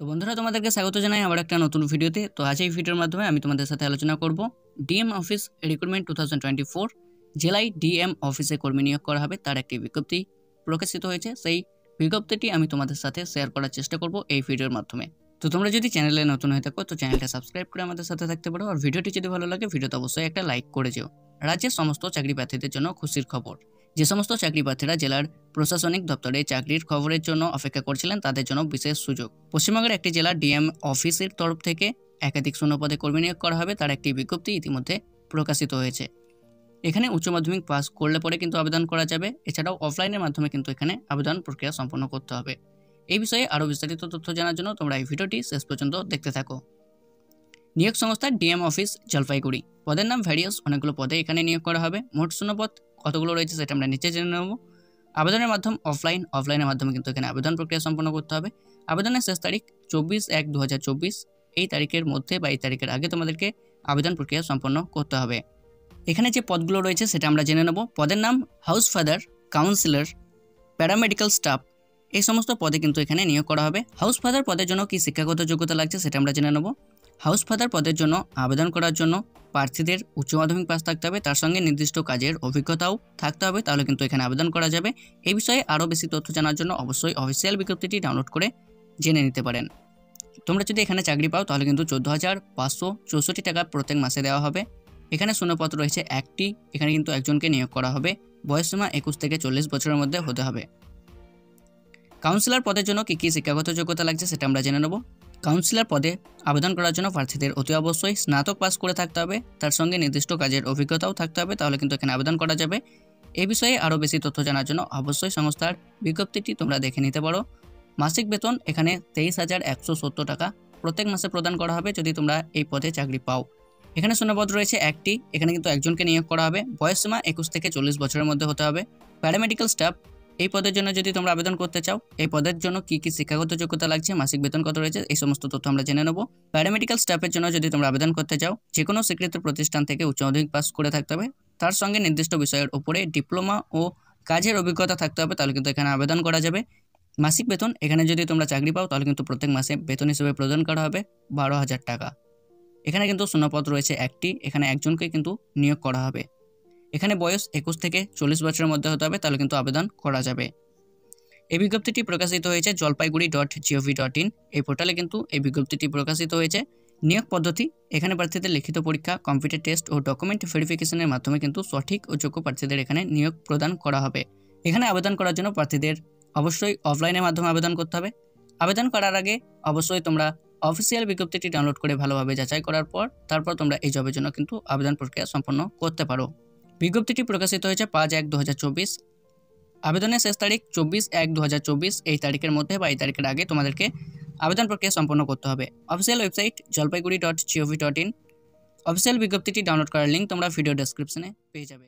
তো বন্ধুরা তোমাদেরকে স্বাগত জানাই আবার একটা নতুন ভিডিওতে। তো আজ এই ভিডিওর মাধ্যমে আমি তোমাদের সাথে আলোচনা করব ডিএম অফিস রিক্রুটমেন্ট 2024 জেলায় ডিএম অফিসে কর্মী নিয়োগ করা হবে তার একটি বিজ্ঞপ্তি প্রকাশিত হয়েছে। সেই বিজ্ঞপ্তিটি আমি তোমাদের সাথে শেয়ার করার চেষ্টা করব এই ভিডিওর মাধ্যমে। তো তোমরা যদি চ্যানেলে নতুন হয়ে থাকো তো চ্যানেলটা সাবস্ক্রাইব করে আমাদের সাথে থাকতে পারো, আর ভিডিওটি যদি ভালো লাগে ভিডিওতে অবশ্যই একটা লাইক করে যেও। রাজ্যের সমস্ত চাকরি প্রার্থীদের জন্য খুশির খবর। যে সমস্ত চাকরি প্রার্থীরা জেলার প্রশাসনিক দপ্তরে চাকরির খবরের জন্য অপেক্ষা করছিলেন তাদের জন্য বিশেষ সুযোগ। পশ্চিমবঙ্গের একটি জেলার ডিএম অফিসের তরফ থেকে একাধিক শূন্যপদে কর্মী নিয়োগ করা হবে তার একটি বিজ্ঞপ্তি ইতিমধ্যে প্রকাশিত হয়েছে। এখানে উচ্চ মাধ্যমিক পাস করলে পরে কিন্তু আবেদন করা যাবে। এছাড়াও অফলাইনের মাধ্যমে কিন্তু এখানে আবেদন প্রক্রিয়া সম্পন্ন করতে হবে। এই বিষয়ে আরও বিস্তারিত তথ্য জানার জন্য তোমরা এই ভিডিওটি শেষ পর্যন্ত দেখতে থাকো। নিয়োগ সংস্থা ডিএম অফিস জলপাইগুড়ি। পদের নাম ভ্যারিয়াস, অনেকগুলো পদে এখানে নিয়োগ করা হবে। মোট শূন্যপদ কতগুলো রয়েছে সেটা আমরা নিচে জেনে নেব। আবেদনের মাধ্যম অফলাইনের মাধ্যমে কিন্তু এখানে আবেদন প্রক্রিয়া সম্পন্ন করতে হবে। আবেদনের শেষ তারিখ 24/1/2024। এই তারিখের মধ্যে বা এই তারিখের আগে তোমাদেরকে আবেদন প্রক্রিয়া সম্পন্ন করতে হবে। এখানে যে পদগুলো রয়েছে সেটা আমরা জেনে নেব। পদের নাম house father, councillor, paramedical staff, এই সমস্ত পদে কিন্তু এখানে নিয়োগ করা হবে। হাউস ফাদার পদের জন্য কি শিক্ষাগত যোগ্যতা লাগছে সেটা আমরা জেনে নেব। হাউস ফাদার পদের জন্য আবেদন করার জন্য প্রার্থীদের উচ্চ মাধ্যমিক পাস থাকতে হবে, তার সঙ্গে নির্দিষ্ট কাজের অভিজ্ঞতাও থাকতে হবে, তাহলে কিন্তু এখানে আবেদন করা যাবে। এই বিষয়ে আরও বেশি তথ্য জানার জন্য অবশ্যই অফিসিয়াল বিজ্ঞপ্তিটি ডাউনলোড করে জেনে নিতে পারেন। তোমরা যদি এখানে চাকরি পাও তাহলে কিন্তু 14,564 টাকা প্রত্যেক মাসে দেওয়া হবে। এখানে শূন্যপদ রয়েছে একটি। এখানে কিন্তু একজনকে নিয়োগ করা হবে। বয়সসীমা 21 থেকে 40 বছরের মধ্যে হতে হবে। কাউন্সিলর পদের জন্য কী শিক্ষাগত যোগ্যতা লাগছে সেটা আমরা জেনে নেব। কাউন্সিলর পদে আবেদন করার জন্য প্রার্থীদের অতি অবশ্যই স্নাতক পাস করে থাকতে হবে, তার সঙ্গে নির্দিষ্ট কাজের অভিজ্ঞতাও থাকতে হবে, তাহলে কিন্তু এখানে আবেদন করা যাবে। এই বিষয়ে আরও বেশি তথ্য জানার জন্য অবশ্যই সংস্থার বিজ্ঞপ্তিটি তোমরা দেখে নিতে পারো। মাসিক বেতন এখানে 23,170 টাকা প্রত্যেক মাসে প্রদান করা হবে যদি তোমরা এই পদে চাকরি পাও। এখানে শূন্যপদ রয়েছে একটি। এখানে কিন্তু একজনকে নিয়োগ করা হবে। বয়সসীমা 21 থেকে 40 বছরের মধ্যে হতে হবে। প্যারামেডিক্যাল স্টাফ, এই পদের জন্য যদি তোমরা আবেদন করতে চাও, এই পদের জন্য কি শিক্ষাগত যোগ্যতা লাগছে, মাসিক বেতন কত রয়েছে, এই সমস্ত তথ্য আমরা জেনে নেব। প্যারামেডিক্যাল স্টাফের জন্য যদি তোমরা আবেদন করতে চাও, যে কোনো স্বীকৃত প্রতিষ্ঠান থেকে উচ্চ মাধ্যমিক পাস করে থাকতে হবে, তার সঙ্গে নির্দিষ্ট বিষয়ের উপরে ডিপ্লোমা ও কাজের অভিজ্ঞতা থাকতে হবে, তাহলে কিন্তু এখানে আবেদন করা যাবে। মাসিক বেতন এখানে যদি তোমরা চাকরি পাও তাহলে কিন্তু প্রত্যেক মাসে বেতন হিসেবে প্রদান করা হবে 12,000 টাকা। এখানে কিন্তু শূন্যপদ রয়েছে একটি। এখানে একজনকে কিন্তু নিয়োগ করা হবে। এখানে বয়স 21 থেকে 40 বছরের মধ্যে হতে হবে, তাহলে কিন্তু আবেদন করা যাবে। এই বিজ্ঞপ্তিটি প্রকাশিত হয়েছে জলপাইগুড়ি.gov.in এই পোর্টালে কিন্তু এই বিজ্ঞপ্তিটি প্রকাশিত হয়েছে। নিয়োগ পদ্ধতি এখানে প্রার্থীদের লিখিত পরীক্ষা, কম্পিউটার টেস্ট ও ডকুমেন্ট ভেরিফিকেশনের মাধ্যমে কিন্তু সঠিক ও যোগ্য প্রার্থীদের এখানে নিয়োগ প্রদান করা হবে। এখানে আবেদন করার জন্য প্রার্থীদের অবশ্যই অফলাইনের মাধ্যমে আবেদন করতে হবে। আবেদন করার আগে অবশ্যই তোমরা অফিসিয়াল বিজ্ঞপ্তিটি ডাউনলোড করে ভালোভাবে যাচাই করার পর তারপর তোমরা এই জবের জন্য কিন্তু আবেদন প্রক্রিয়া সম্পন্ন করতে পারো। বিজ্ঞপ্তিটি প্রকাশিত হয়েছে 5/1/2024। আবেদনের শেষ তারিখ 24/1/2024। এই তারিখের মধ্যে বা এই তারিখের আগে তোমাদেরকে আবেদন প্রক্রিয়া সম্পন্ন করতে হবে। অফিসিয়াল ওয়েবসাইট জলপাইগুড়ি.gov.in। অফিসিয়াল বিজ্ঞপ্তিটি ডাউনলোড করার লিঙ্ক তোমরা ভিডিও ডেসক্রিপশনে পেয়ে যাবে।